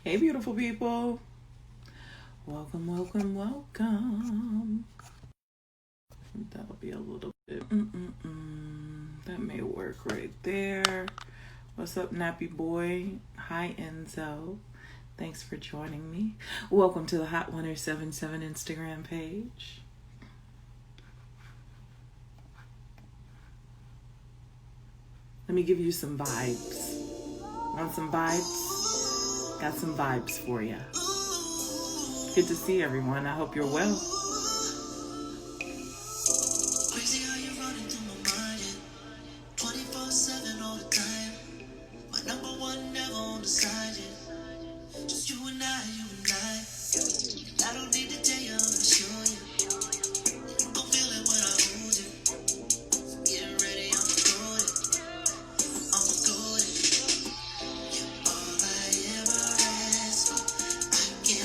Hey, beautiful people. Welcome, welcome, welcome. That'll be a little bit. That may work right there. What's up, Nappy Boy? Hi, Enzo. Thanks for joining me. Welcome to the Hot 1077 Instagram page. Let me give you some vibes. Want some vibes? Got some vibes for you. Good to see everyone. I hope you're well.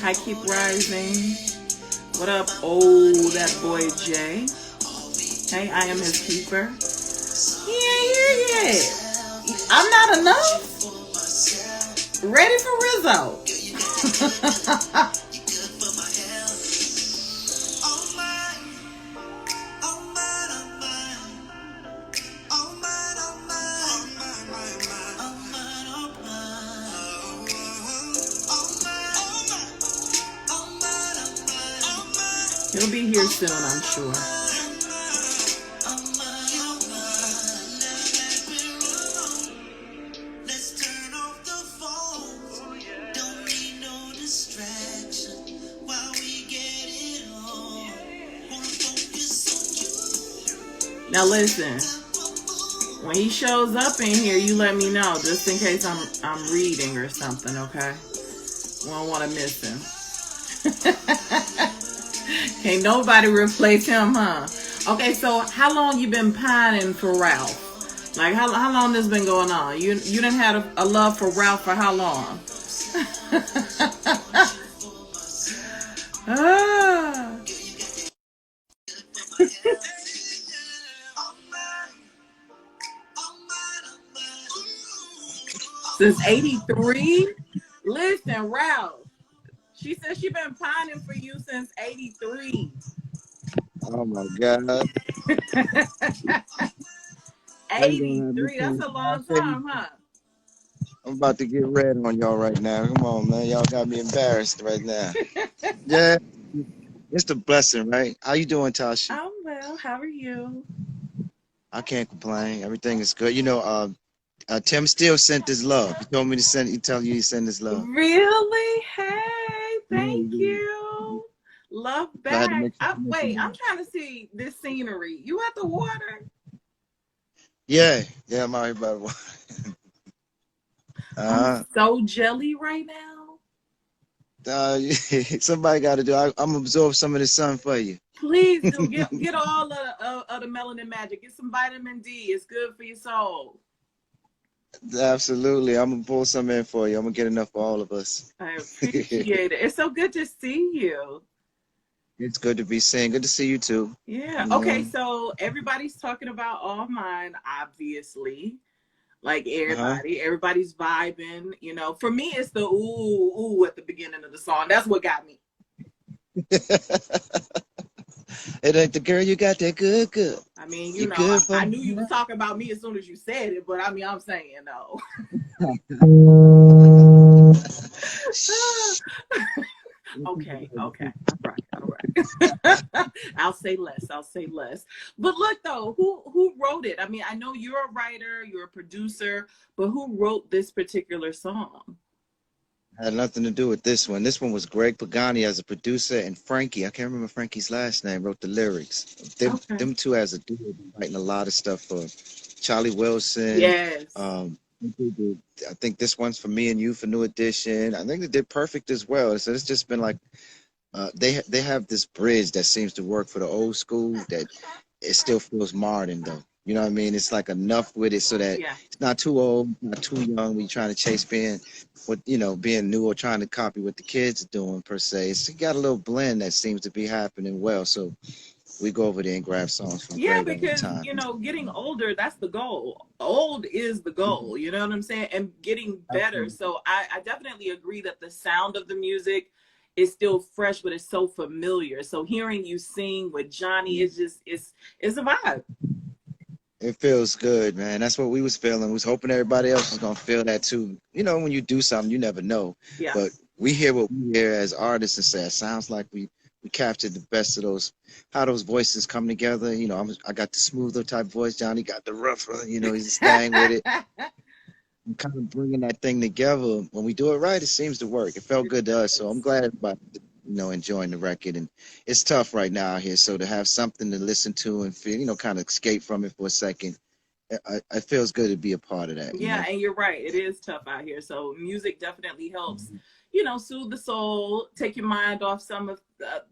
I keep rising. What up, oh, that boy Jay? Hey, I am his keeper. Yeah. I'm not enough. Ready for Rizzo. He'll be here soon, I'm sure. Now listen, when he shows up in here, you let me know, just in case I'm reading or something, okay? We don't want to miss him. Can't nobody replace him, huh? Okay, so how long you been pining for Ralph? Like how long this been going on? You done had a love for Ralph for how long? Ah. Since '83? Listen, Ralph. She said she been pining for you since '83. Oh my God. How you gonna have me '83. That's sing? a I long tell you, time, huh? I'm about to get red on y'all right now. Come on, man. Y'all got me embarrassed right now. Yeah, it's the blessing, right? How you doing, Tasha? I'm well. How are you? I can't complain. Everything is good. Tim still sent his love. He told me to send. He tell you he sent his love. Really? Hey, Yeah, thank yeah. you. Love So I had to back. make sure I Wait, mentioned I'm that. trying to see this scenery. You at the water? Yeah, I'm out here by the water. I'm Uh, so jelly right now. somebody got to do. I'm gonna absorb some of the sun for you. Please do get all of the melanin magic. Get some vitamin D. It's good for your soul. Absolutely, I'm gonna pull some in for you. I'm gonna get enough for all of us. I appreciate it. It's so good to see you. It's good to be seen. Good to see you too. Yeah. You Okay. know. So everybody's talking about All Mine, obviously. Like Uh everybody's vibing. For me, it's the ooh ooh at the beginning of the song. That's what got me. huh. It ain't the girl you got that good, good. I mean, You good for I knew you was me. talking about me as soon as you said it, but I mean, I'm saying though. Okay, okay, all right, all right. I'll say less. I'll say less. But look though, who wrote it? I mean, I know you're a writer, you're a producer, but who wrote this particular song? Had nothing to do with this one. This one was Greg Pagani as a producer and Frankie. I can't remember Frankie's last name. Wrote the lyrics. Okay. Them two as a duo been writing a lot of stuff for Charlie Wilson. Yes. I think this one's for Me and You for New Edition. I think they did Perfect as well. So it's just been like they have this bridge that seems to work for the old school that it still feels modern though. You know what I mean? It's like enough with it so that Yeah. it's not too old, not too young. We trying to chase being new or trying to copy what the kids are doing per se. It's got a little blend that seems to be happening well. So we go over there and grab songs from Yeah, Greg all the because time. getting older, that's the goal. Old is the goal, you know what I'm saying? And getting better. Absolutely. So I definitely agree that the sound of the music is still fresh, but it's so familiar. So hearing you sing with Johnny is just it's a vibe. It feels good, man. That's what we was feeling. We was hoping everybody else was gonna feel that too. You know, when you do something, you never know. Yeah. But we hear what we hear as artists and say, it sounds like we captured the best of those, how those voices come together. You know, I got the smoother type voice. Johnny got the rougher. You know, he's staying with it. And kind of bringing that thing together. When we do it right, it seems to work. It felt good to us. So I'm glad everybody, enjoying the record. And it's tough right now out here. So to have something to listen to and feel, kind of escape from it for a second, it feels good to be a part of that. Yeah, and you're right. It is tough out here. So music definitely helps, soothe the soul, take your mind off some of,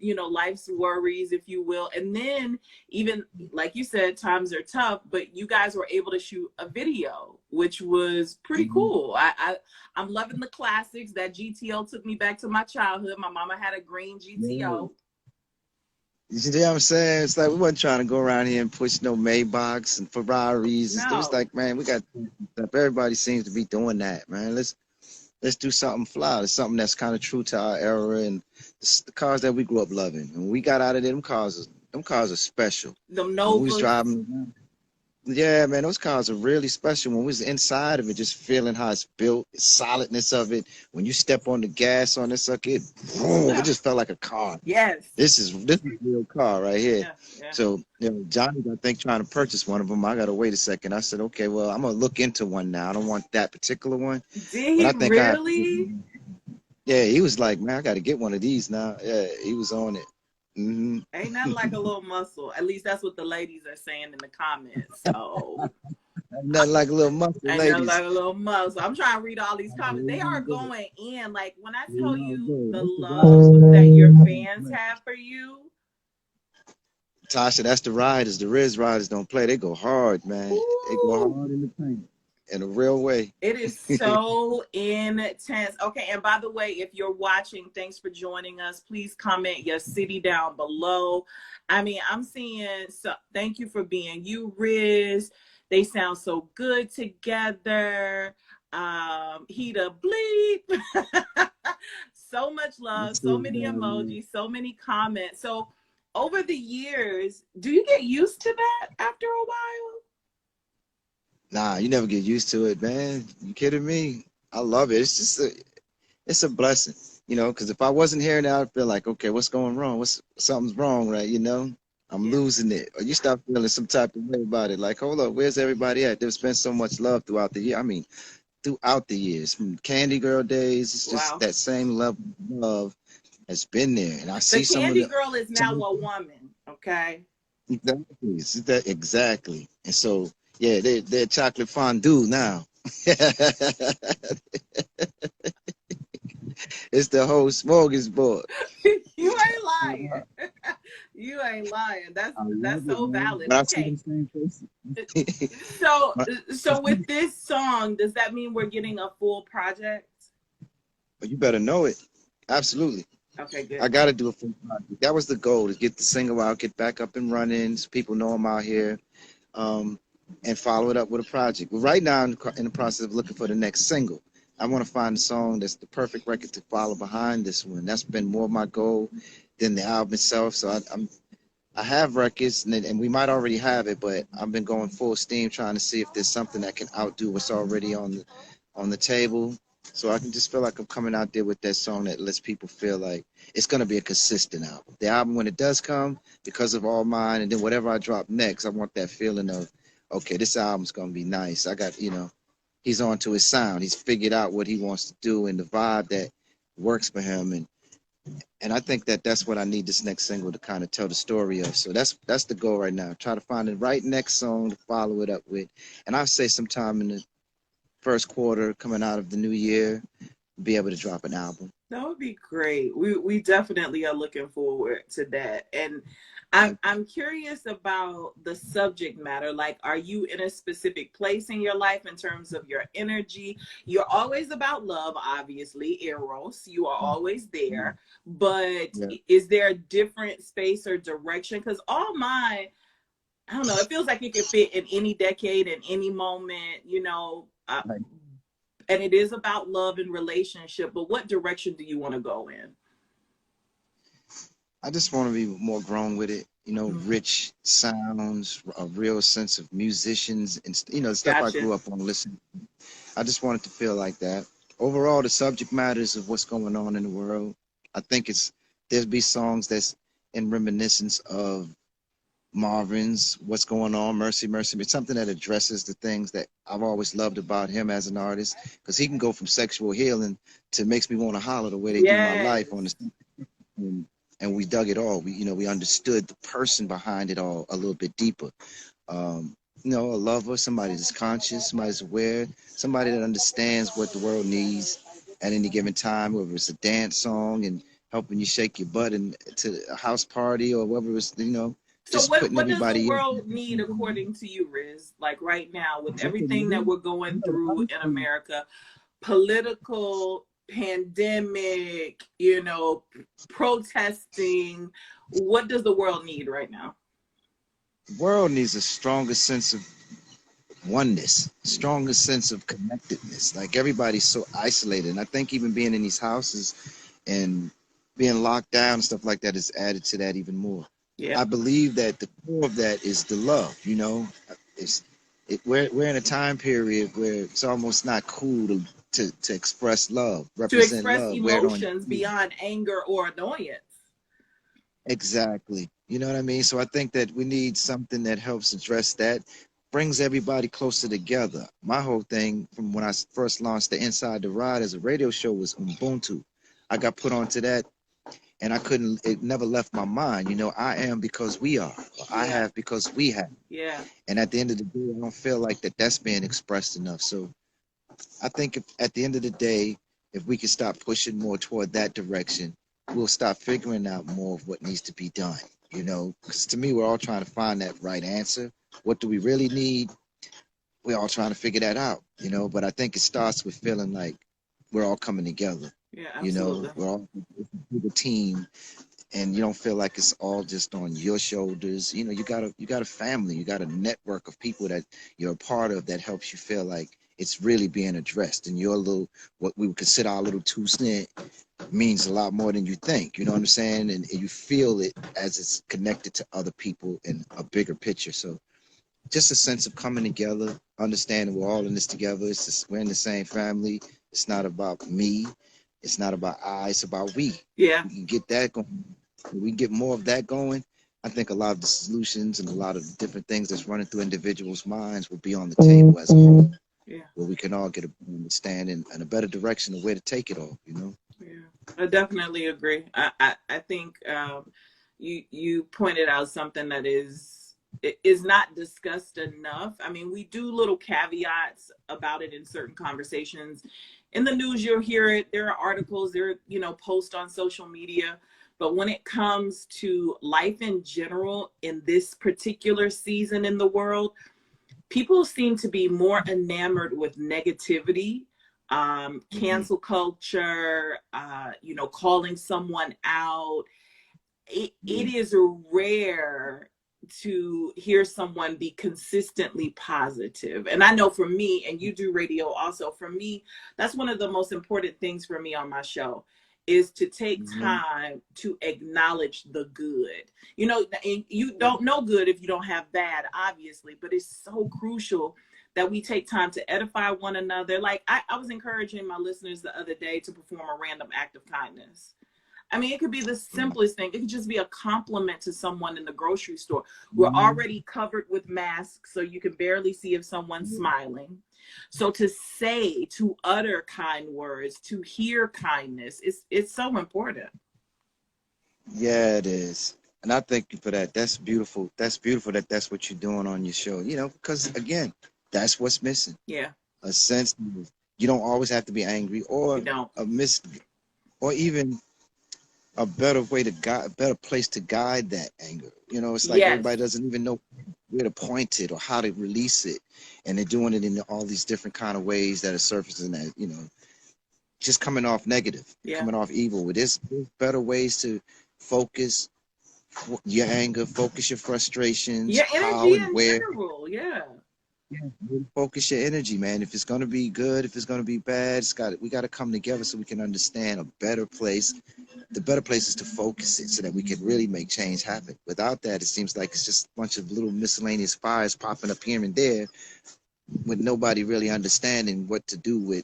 life's worries, if you will. And then even like you said, times are tough, but you guys were able to shoot a video, which was pretty cool. I'm loving the classics. That GTO took me back to my childhood. My mama had a green GTO. You see what I'm saying? It's like we wasn't trying to go around here and push no Maybachs and Ferraris. No. It was like, man, we got stuff. Everybody seems to be doing that, man. Let's do something fly. It's something that's kind of true to our era and the cars that we grew up loving. And when we got out of there, them cars are special. Them When we was Novas. driving. Yeah, man, those cars are really special. When we was inside of it, just feeling how it's built, the solidness of it. When you step on the gas on this sucker, it just felt like a car. Yes. This is a real car right here. Yeah. So, Johnny, I think, trying to purchase one of them. I got to wait a second. I said, okay, well, I'm going to look into one now. I don't want that particular one. Did he really? Yeah, he was like, man, I got to get one of these now. Yeah, he was on it. Mm-hmm. Ain't nothing like a little muscle. At least that's what the ladies are saying in the comments. So nothing like a little muscle, ladies. Nothing like a little muscle. I'm trying to read all these comments. They are going in. Like when I tell you the love that your fans have for you. Tasha, that's the riders. The Riz riders don't play. They go hard, man. Ooh. They go hard in the paint. In a real way. It is so intense. Okay, and by the way, if you're watching, thanks for joining us. Please comment your city down below. I mean, I'm seeing, so thank you for being you, Riz. They sound so good together. Heeeyyy bleep. So much love, so many emojis, so many comments. So over the years, do you get used to that after a while? Nah, you never get used to it, man. You kidding me? I love it. It's just it's a blessing, because if I wasn't here now, I'd feel like, okay, what's going wrong? Something's wrong, right? I'm losing it. Or you start feeling some type of way about it. Like, hold up, where's everybody at? There's been so much love throughout the year. I mean, throughout the years, from Candy Girl days, it's just that same level of love has been there. And I see some of the Candy Girl is now a woman, okay? Exactly. And so, yeah, they're chocolate fondue now. It's the whole smorgasbord. You ain't lying. You ain't lying. That's so valid. Okay. So with this song, does that mean we're getting a full project? Well, you better know it. Absolutely. Okay, good. I got to do a full project. That was the goal, to get the single out, get back up and running, so people know I'm out here, and follow it up with a project. But right now, I'm in the process of looking for the next single. I want to find a song that's the perfect record to follow behind this one. That's been more of my goal than the album itself. So I have records, and we might already have it, but I've been going full steam trying to see if there's something that can outdo what's already on the table. So I can just feel like I'm coming out there with that song that lets people feel like it's going to be a consistent album. The album, when it does come, because of All Mine, and then whatever I drop next, I want that feeling of, okay, this album's going to be nice. I got, he's on to his sound. He's figured out what he wants to do and the vibe that works for him. And I think that's what I need this next single to kind of tell the story of. So that's the goal right now. Try to find the right next song to follow it up with. And I'll say sometime in the first quarter coming out of the new year, be able to drop an album. That would be great. We definitely are looking forward to that. And I'm curious about the subject matter. Like, are you in a specific place in your life in terms of your energy? You're always about love, obviously, Eros. You are always there. But Yeah. is there a different space or direction? Because all mine, I don't know, it feels like it could fit in any decade, in any moment, Right. and it is about love and relationship. But what direction do you want to go in? I just want to be more grown with it. Rich sounds, a real sense of musicians, and the stuff I Gotcha. grew up on listening. I just want it to feel like that. Overall, the subject matters of what's going on in the world. I think there'll be songs that's in reminiscence of Marvin's "What's Going On," "Mercy, Mercy." It's something that addresses the things that I've always loved about him as an artist, because he can go from sexual healing to makes me want to holler the way they do my Yes. life on the and, and we dug it all. We understood the person behind it all a little bit deeper. A lover, somebody that's conscious, somebody that's aware, somebody that understands what the world needs at any given time, whether it's a dance song and helping you shake your butt and to a house party, or whether it's So just what putting what does the everybody world need in. according to you, Riz? Like right now, with everything that Mhm. we're going through in America, political, pandemic, protesting, what does the world need right now? The world needs a stronger sense of oneness, stronger sense of connectedness. Like everybody's so isolated. And I think even being in these houses and being locked down and stuff like that has added to that even more. Yeah. I believe that the core of that is the love. It's we're in a time period where it's almost not cool to express love, To represent express love, wear it on emotions your. beyond anger or annoyance. Exactly. You know what I mean? So I think that we need something that helps address that, brings everybody closer together. My whole thing from when I first launched the Inside the Ride as a radio show was Ubuntu. I got put onto that and it never left my mind. I am because we are. Or I Yeah. have because we have. Yeah. And at the end of the day, I don't feel like that's being expressed enough. So I think at the end of the day, if we can stop pushing more toward that direction, we'll stop figuring out more of what needs to be done. Because to me, we're all trying to find that right answer. What do we really need? We're all trying to figure that out. But I think it starts with feeling like we're all coming together. Yeah, absolutely. We're all a team, and you don't feel like it's all just on your shoulders. You got a family, you got a network of people that you're a part of that helps you feel like it's really being addressed. And your little, what we would consider our little 2 cent, means a lot more than you think. You know what I'm saying? And you feel it as it's connected to other people in a bigger picture. So just a sense of coming together, understanding we're all in this together. We're in the same family. It's not about me. It's not about I. It's about we. Yeah. We can get that going. If we can get more of that going, I think a lot of the solutions and a lot of the different things that's running through individuals' minds will be on the table as a whole, Yeah. where we can all get a understanding and a better direction of where to take it all. Yeah, I definitely agree. I think you pointed out something that is not discussed enough. I mean, we do little caveats about it in certain conversations. In the news, you'll hear it. There are articles, there are, posts on social media. But when it comes to life in general in this particular season in the world, people seem to be more enamored with negativity, Mm-hmm. cancel culture, calling someone out. It Yeah. is rare to hear someone be consistently positive. And I know for me, and you do radio also, for me, that's one of the most important things for me on my show is to take Mm-hmm. time to acknowledge the good. And you don't know good if you don't have bad, obviously, but it's so crucial that we take time to edify one another. Like I was encouraging my listeners the other day to perform a random act of kindness. I mean, it could be the simplest thing. It could just be a compliment to someone in the grocery store. We're Mm-hmm. already covered with masks, so you can barely see if someone's smiling. So to utter kind words, to hear kindness, it's so important. Yeah, it is. And I thank you for that. That's beautiful. That's beautiful that that's what you're doing on your show. Because again, that's what's missing. Yeah, A sense of you don't always have to be angry you or don't. a miss or even a better way to guide, a better place to guide that anger. You know, it's like Yes. everybody doesn't even know where to point it or how to release it, and they're doing it in all these different kind of ways that are surfacing that, you know, just coming off negative, Yeah. coming off evil. With this, there's better ways to focus your anger, focus your frustrations, Your how energy and in where. general. Yeah. Yeah, really focus your energy, man. If it's gonna be good, if it's gonna be bad, we gotta come together so we can understand a better place. The better place is to focus it so that we can really make change happen. Without that, it seems like it's just a bunch of little miscellaneous fires popping up here and there with nobody really understanding what to do with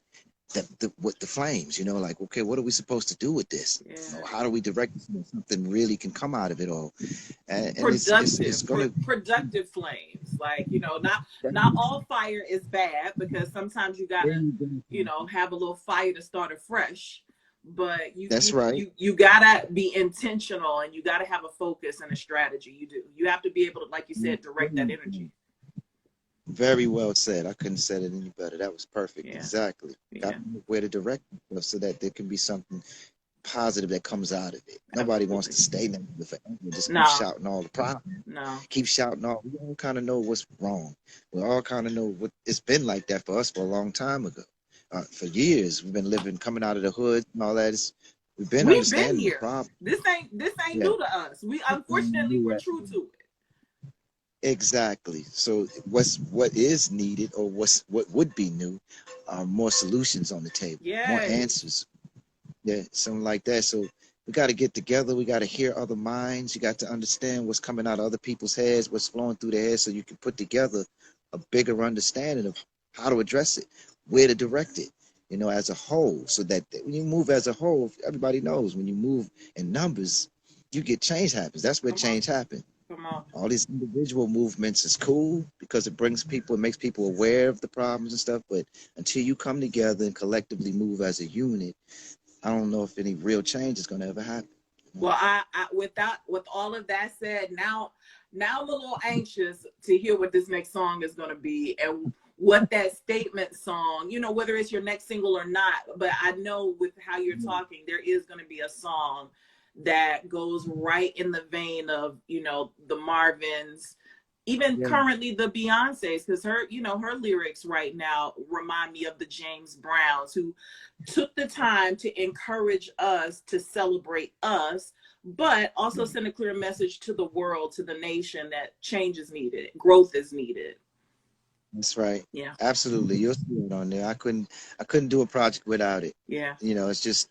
with the flames. You know, like, okay, what are we supposed to do with this? Yeah. You know, how do we direct it so that something really can come out of it all? And it's Productive, gonna. productive flames. Like, you know, not all fire is bad, because sometimes you gotta, you know, have a little fire to start afresh. But That's right. you gotta be intentional, and you gotta have a focus and a strategy. You do. You have to be able to, like you said, direct that energy. Very well said. I couldn't have said it any better. That was perfect. Yeah. Exactly. Got Yeah. to know where to direct yourself so that there can be something positive that comes out of it. Nobody wants Absolutely. to stay negative forever. Just keep No. shouting all the problems. No. Keep shouting all. We all kind of know what's wrong. We all kind of know what it's been like that for us for a long time ago. For years, we've been living, coming out of the hood and all that. We've been We've been understanding the here. problem. This ain't Yeah. new to us. We, unfortunately, we're true to it. Exactly. So what is needed, or what would be new, are more solutions on the table, more Yes. answers. Yeah, something like that. So we got to get together. We got to hear other minds. You got to understand what's coming out of other people's heads, what's flowing through their heads, so you can put together a bigger understanding of how to address it, where to direct it, you know, as a whole. So that when you move as a whole, everybody knows when you move in numbers, you get change happens. That's where Come on. change happens. Come on. All these individual movements is cool because it brings people, it makes people aware of the problems and stuff. But until you come together and collectively move as a unit, I don't know if any real change is going to ever happen. Well, with all of that said, now I'm a little anxious to hear what this next song is going to be, and what that statement song, you know, whether it's your next single or not. But I know with how you're talking, there is going to be a song that goes right in the vein of, you know, the Marvins, even currently the Beyoncés, because her, you know, her lyrics right now remind me of the James Browns, who took the time to encourage us to celebrate us, but also send a clear message to the world, to the nation, that change is needed, growth is needed. That's right. Yeah. Absolutely. You'll see it on there. I couldn't do a project without it. Yeah. You know, it's just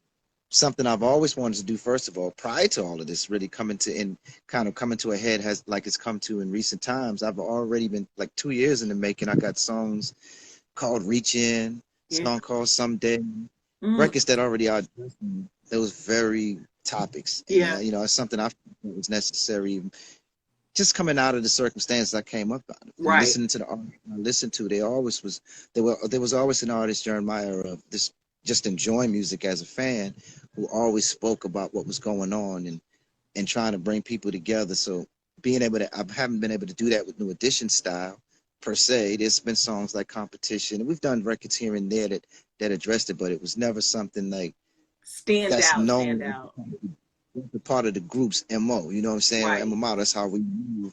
something I've always wanted to do, first of all, prior to all of this really coming to a head, has like it's come to in recent times. I've already been like 2 years in the making. I got songs called Reach In, song called Someday, records that already are those very topics. And, you know, it's something I felt was necessary, just coming out of the circumstances I came up out of. Right. Listening to the art I listened to, there was always an artist during my era of this, just enjoying music as a fan, who always spoke about what was going on and trying to bring people together. So I haven't been able to do that with New Edition style per se. There's been songs like Competition, and we've done records here and there that addressed it, but it was never something like stand known. out. The part of the group's MO, you know what I'm saying? Right. MO, that's how we move.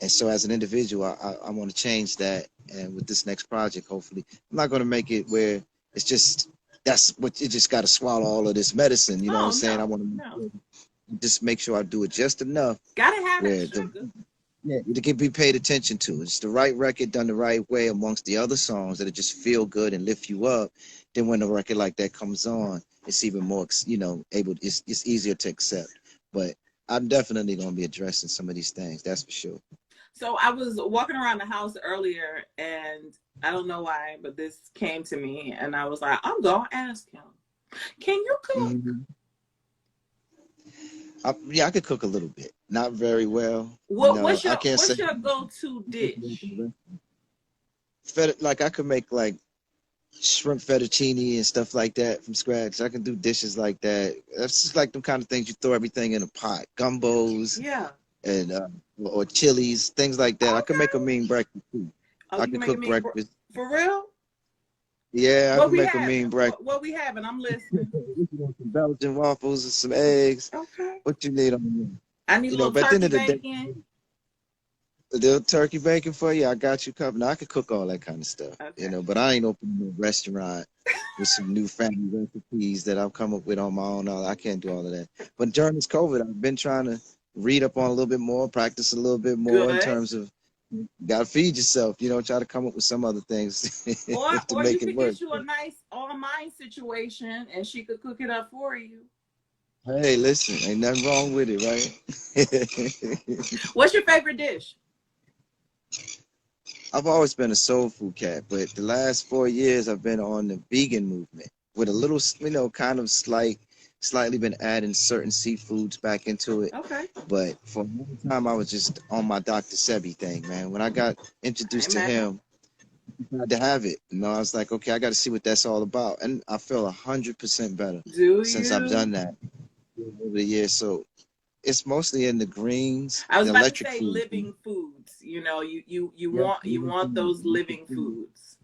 And so as an individual, I want to change that. And with this next project, hopefully, I'm not going to make it where it's just, that's what you just got to swallow all of this medicine. You know what I'm saying? I want to just make sure I do it just enough. Gotta have it. It can be paid attention to. It's the right record done the right way amongst the other songs that just feel good and lift you up. Then when a record like that comes on, it's even more, you know, it's easier to accept. But I'm definitely going to be addressing some of these things. That's for sure. So I was walking around the house earlier, and I don't know why, but this came to me, and I was like, I'm going to ask him, can you cook? Yeah, I could cook a little bit. Not very well. What's your go-to dish? Like I could make like shrimp fettuccine and stuff like that from scratch. I can do dishes like that. That's just like them kind of things you throw everything in a pot. Gumbos. Yeah. And or chilies, things like that. Okay. I can make a mean breakfast too. I can cook breakfast. For real? Yeah, I can make a mean breakfast. What we having? I'm listening. Some Belgian waffles and some eggs. Okay. What you need on you? I need a little But at the end turkey of the day, bacon. the little turkey bacon for you, I got you covered. Now, I could cook all that kind of stuff, Okay. but I ain't opening a restaurant with some new family recipes that I've come up with on my own. I can't do all of that. But during this COVID, I've been trying to read up on a little bit more, practice a little bit more in Good. terms of you gotta feed yourself, try to come up with some other things to Or you make it could work. get you a nice all mine situation and she could cook it up for you. Hey, listen, ain't nothing wrong with it, right? What's your favorite dish? I've always been a soul food cat, but the last 4 years I've been on the vegan movement with a little, kind of slightly been adding certain seafoods back into it. Okay. But for a long time, I was just on my Dr. Sebi thing, man. When I got introduced to Amen. him, I had to have it. I was like, okay, I got to see what that's all about. And I feel 100% better Do since I've you? done that over the years. So it's mostly in the greens, I was the about to electric say foods. living foods. Yeah, You want those living foods.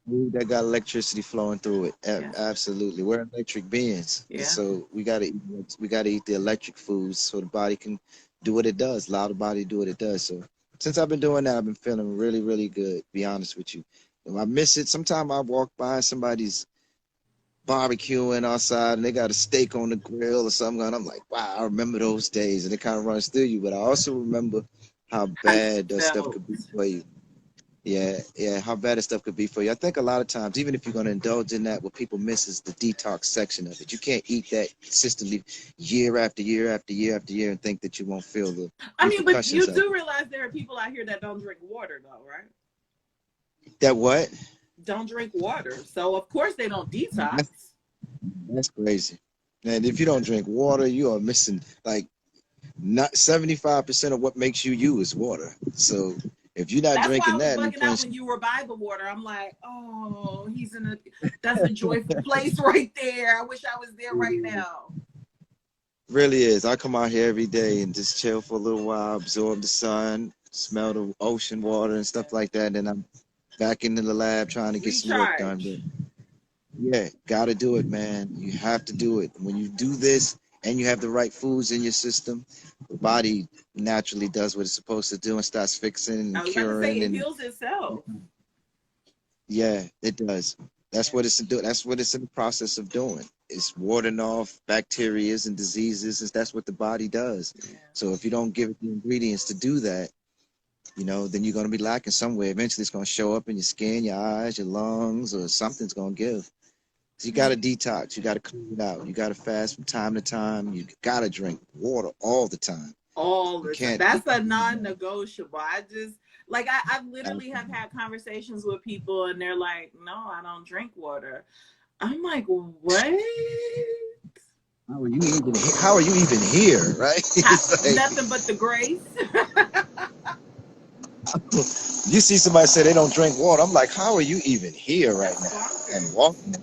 food that got electricity flowing through it. Yes. Absolutely, we're electric beings, Yeah. so we gotta eat the electric foods so the body can do what it does. Allow the body to do what it does. So since I've been doing that, I've been feeling really, really good. To be honest with you, I miss it. Sometimes I walk by somebody's barbecuing outside and they got a steak on the grill or something, and I'm like, wow, I remember those days, and it kind of runs through you. But I also remember how How you bad that stuff felt. could be for you. Yeah, how bad that stuff could be for you. I think a lot of times, even if you're going to indulge in that, what people miss is the detox section of it. You can't eat that consistently year after year after year after year and think that you won't feel the I mean, but repercussions you of it. do realize there are people out here that don't drink water, though, right? That what? Don't drink water. So, of course, they don't detox. That's crazy. And if you don't drink water, you are missing like not 75% of what makes you is water. So if you're not That's why I drinking was that, bugging out when you were by the water. I'm like, oh, that's a joyful place right there. I wish I was there right now. really is. I come out here every day and just chill for a little while, absorb the sun, smell the ocean water and stuff like that. And then I'm back into the lab trying to get some work done. Recharge. But yeah, gotta do it, man. You have to do it. When you do this and you have the right foods in your system, the body naturally does what it's supposed to do and starts fixing and I was about to say curing. it And heals itself. yeah, it does. That's what it's doing. That's what it's in the process of doing. It's warding off bacteria and diseases. And that's what the body does. Yeah. So if you don't give it the ingredients to do that, then you're going to be lacking somewhere. Eventually, it's going to show up in your skin, your eyes, your lungs, or something's going to give. So you got to detox. You got to clean it out. You got to fast from time to time. You got to drink water all the time. All You the time. can't. That's a non-negotiable. I literally have had conversations with people and they're like, no, I don't drink water. I'm like, what? How are you even here, right? Like, Nothing but the grace. you see somebody say they don't drink water. I'm like, how are you even here right That's now? bonkers. And walking.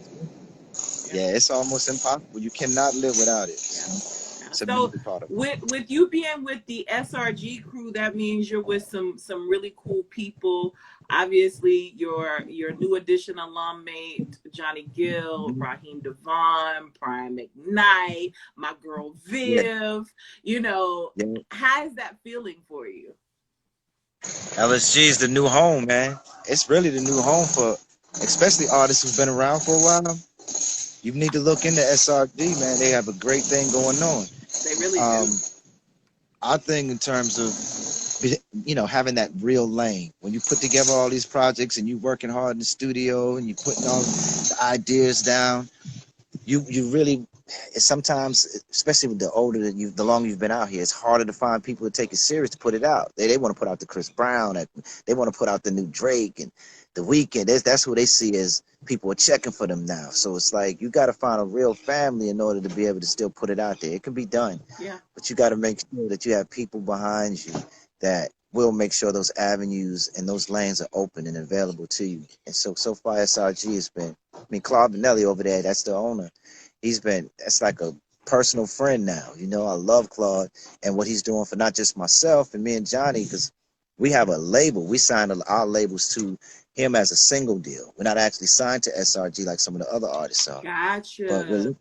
Yeah, it's almost impossible. You cannot live without it. It's a So major part of it. with you being with the SRG crew, that means you're with some really cool people. Obviously, your New Edition alum mate, Johnny Gill, Raheem Devon, Prime McKnight, my girl Viv. Yeah. How's that feeling for you? LSG is the new home, man. It's really the new home for especially artists who've been around for a while. You need to look into SRG, man. They have a great thing going on. They really do. I think in terms of having that real lane, when you put together all these projects and you working hard in the studio and you putting all the ideas down, you really sometimes, especially with the longer you've been out here, it's harder to find people to take it serious to put it out. They want to put out the Chris Brown, they want to put out the new Drake and the Weeknd. That's who they see as people are checking for them now. So it's like you got to find a real family in order to be able to still put it out there. It can be done, but you got to make sure that you have people behind you that will make sure those avenues and those lanes are open and available to you. And so far SRG has been, Claude Benelli over there, that's the owner. That's like a personal friend now. I love Claude and what he's doing for not just myself and me and Johnny, because we have a label. We signed our labels to him as a single deal. We're not actually signed to SRG like some of the other artists are. Gotcha. But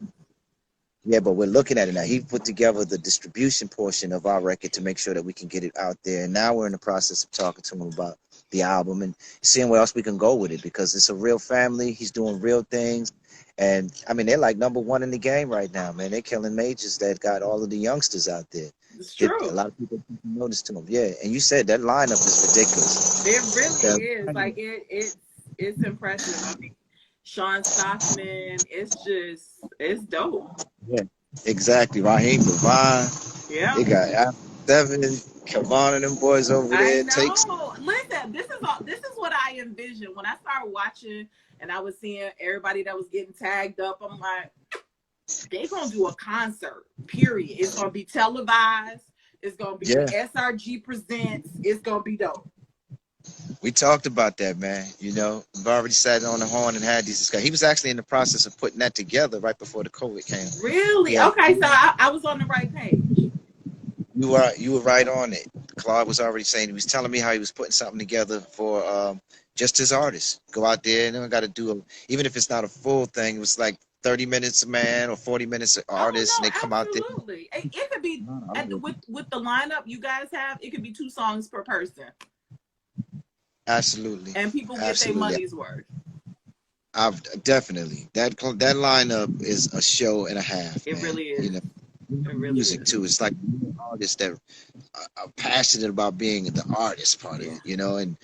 Yeah, but we're looking at it now. He put together the distribution portion of our record to make sure that we can get it out there. And now we're in the process of talking to him about the album and seeing where else we can go with it, because it's a real family. He's doing real things. And I mean, they're like #1 in the game right now, man. They're killing majors that got all of the youngsters out there. It's A true. lot of people notice to him. Yeah. And you said that lineup is ridiculous. It really is. The- Like it's impressive. I mean, Sean Stockman, it's dope. yeah, exactly. Raheem Devine. Yeah. They got Al Seven, Kevon and them boys over I there. Takes. know. Listen, this is what I envisioned when I started watching and I was seeing everybody that was getting tagged up. I'm like, they gonna do a concert, period. It's gonna be televised. It's gonna be SRG presents. It's gonna be dope. We talked about that, man. You know, we've already sat on the horn and had these discussions. He was actually in the process of putting that together right before the COVID came. Really? Yeah. Okay, so I was on the right page. You were right on it. Claude was already saying, he was telling me how he was putting something together for just his artists. Go out there and got to do even if it's not a full thing. It was like 30 minutes a man or 40 minutes an artist, Oh, no, and they come out there. absolutely. It could be with the lineup you guys have. It could be 2 songs per person. Absolutely. And people get their money's worth. Definitely that lineup is a show and a half. It really is. You know, it really music is. too. It's like artists that are passionate about being the artist part of it, you know, and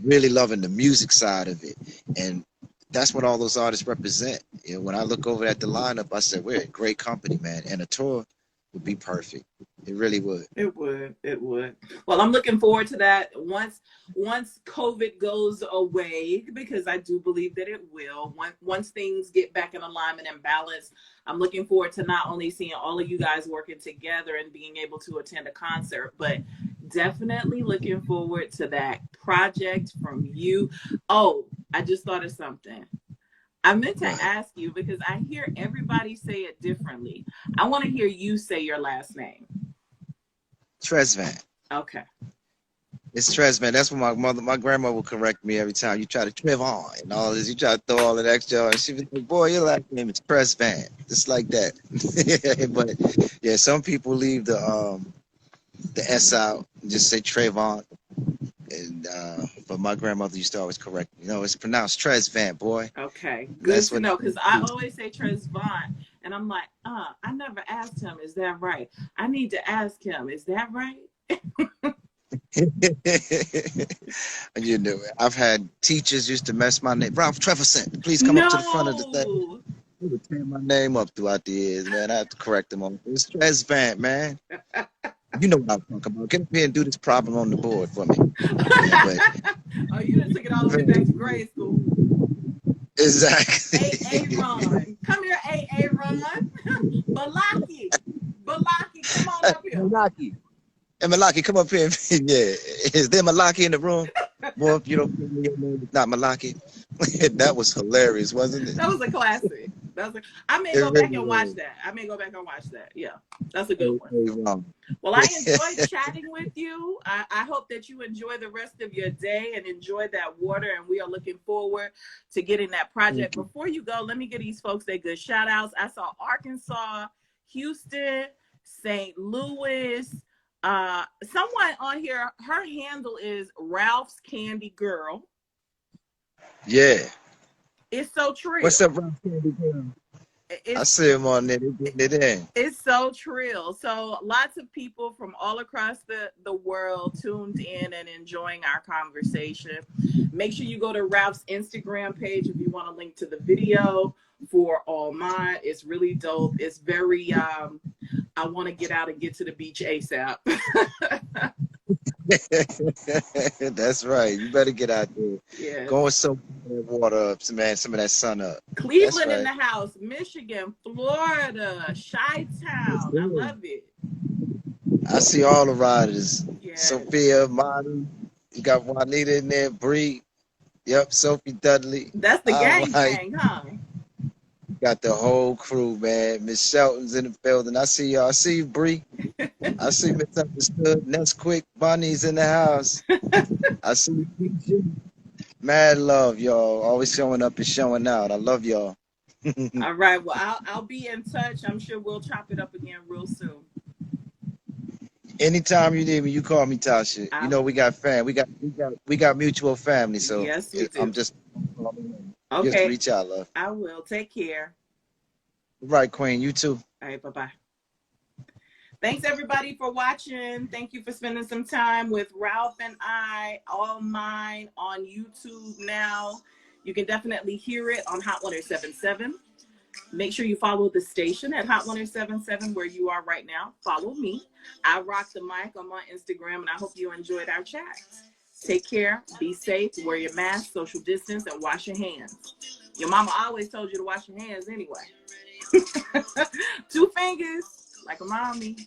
really loving the music side of it. And that's what all those artists represent. You know, when I look over at the lineup, I said, we're a great company, man. And a tour would be perfect. It really would. It would. It would. Well, I'm looking forward to that once COVID goes away, because I do believe that it will. Once things get back in alignment and balance, I'm looking forward to not only seeing all of you guys working together and being able to attend a concert, but definitely looking forward to that project from you. Oh, I just thought of something. I meant to ask you, because I hear everybody say it differently. I want to hear you say your last name. Tresvant. Okay. It's Tresvant. That's what my grandma will correct me every time. You try to Trevon and all this. You try to throw all that extra, and she was like, "Boy, your last name is Tresvant." Just like that. But yeah, some people leave the S out and just say Trevon. And but my grandmother used to always correct me. You know, it's pronounced Tresvant, boy. Okay, good to know, because I always say Tresvant, and I'm like, I never asked him, is that right? I need to ask him, is that right? You know, I've had teachers used to mess my name. Ralph Treverson, please come up to the front of the thing. They would tear my name up throughout the years, man. I have to correct them on. It's Tresvant, man. You know what I'm talking about. Get up here and do this problem on the board for me. Oh, you done took it all the way back to grade school. Exactly. A Ron. Come here, A Ron. Balaki, come on up here. Malaki. Hey, Malaki, come up here. Yeah. Is there Malaki in the room? Boy, if you don't give me your name, it's not Malaki. That was hilarious, wasn't it? That was a classic. I may go back and watch that. Yeah, that's a good one. Well, I enjoyed chatting with you. I hope that you enjoy the rest of your day and enjoy that water. And we are looking forward to getting that project. Before you go, let me give these folks their good shout outs. I saw Arkansas, Houston, St. Louis. Someone on here, her handle is Ralph's Candy Girl. Yeah. It's so trill. What's up, Ralph's Candy Girl? I see him on there. They're getting it in. It's so trill. So lots of people from all across the world tuned in and enjoying our conversation. Make sure you go to Ralph's Instagram page if you want to link to the video for All Mine. It's really dope. It's very, I want to get out and get to the beach ASAP. That's right. You better get out there. Yeah. Go and soak that water up, man. Some of that sun up. Cleveland in the house, Michigan, Florida, Chi-Town. I love it. I see all the riders. Yeah. Sophia, Marty. You got Juanita in there, Bree. Yep, Sophie Dudley. That's the gang, huh? Got the whole crew, man. Miss Shelton's in the building. I see y'all. I see you, Bree. I see Misunderstood. Next Quick. Bunny's in the house. I see you. Mad love, y'all. Always showing up and showing out. I love y'all. All right. Well, I'll be in touch. I'm sure we'll chop it up again real soon. Anytime you need me, you call me, Tasha. You I, know we got we got mutual family, so yes, we I'm do. just Okay. reach out, love. I will. Take care. Right, Queen. You too. All right. Bye-bye. Thanks everybody for watching. Thank you for spending some time with Ralph and I, All Mine, on YouTube now. You can definitely hear it on Hot 1077. Make sure you follow the station at Hot 1077 where you are right now. Follow me. I rock the mic. I'm on Instagram, and I hope you enjoyed our chat. Take care. Be safe. Wear your mask, social distance, and wash your hands. Your mama always told you to wash your hands anyway. 2 fingers, like a mommy.